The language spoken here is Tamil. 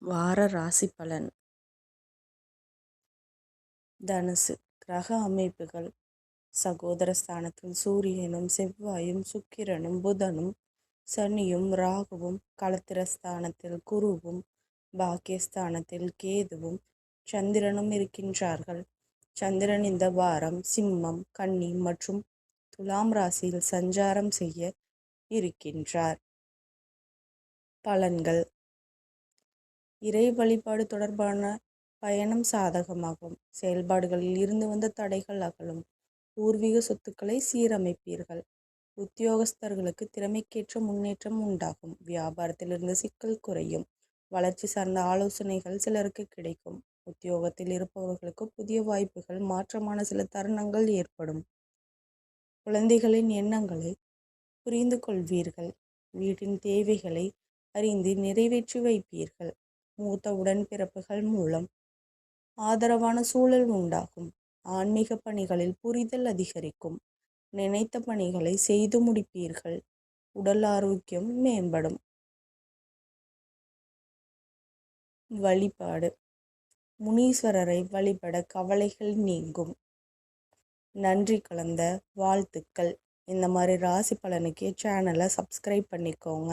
வார ராசி பலன். தனுசு. கிரக அமைப்புகள். சகோதர ஸ்தானத்தில் சூரியனும் செவ்வாயும் சுக்கிரனும் புதனும் சனியும் ராகுவும், களத்திரஸ்தானத்தில் குருவும் பாக்கியஸ்தானத்தில் கேதுவும் சந்திரனும் இருக்கின்றார்கள். சந்திரன் இந்த வாரம் சிம்மம், கன்னி மற்றும் துலாம் ராசியில் சஞ்சாரம் செய்ய இருக்கின்றார். பலன்கள். இறை வழிபாடு தொடர்பான பயணம் சாதகமாகும். செயல்பாடுகளில் இருந்து வந்த தடைகள் அகலும். பூர்வீக சொத்துக்களை சீரமைப்பீர்கள். உத்தியோகஸ்தர்களுக்கு திறமைக்கேற்ற முன்னேற்றம் உண்டாகும். வியாபாரத்திலிருந்து சிக்கல் குறையும். வளர்ச்சி சார்ந்த ஆலோசனைகள் சிலருக்கு கிடைக்கும். உத்தியோகத்தில் இருப்பவர்களுக்கு புதிய வாய்ப்புகள், மாற்றமான சில தருணங்கள் ஏற்படும். குழந்தைகளின் எண்ணங்களை புரிந்து கொள்வீர்கள். வீட்டின் தேவைகளை அறிந்து நிறைவேற்றி வைப்பீர்கள். மூத்த உடன்பிறப்புகள் மூலம் ஆதரவான சூழல் உண்டாகும். ஆன்மீக பணிகளில் புரிதல் அதிகரிக்கும். நினைத்த பணிகளை செய்து முடிப்பீர்கள். உடல் ஆரோக்கியம் மேம்படும். வழிபாடு. முனீஸ்வரரை வழிபட கவலைகள் நீங்கும். நன்றி கலந்த வாழ்த்துக்கள். இந்த மாதிரி ராசி பலனுக்கு சேனலை சப்ஸ்கிரைப் பண்ணிக்கோங்க.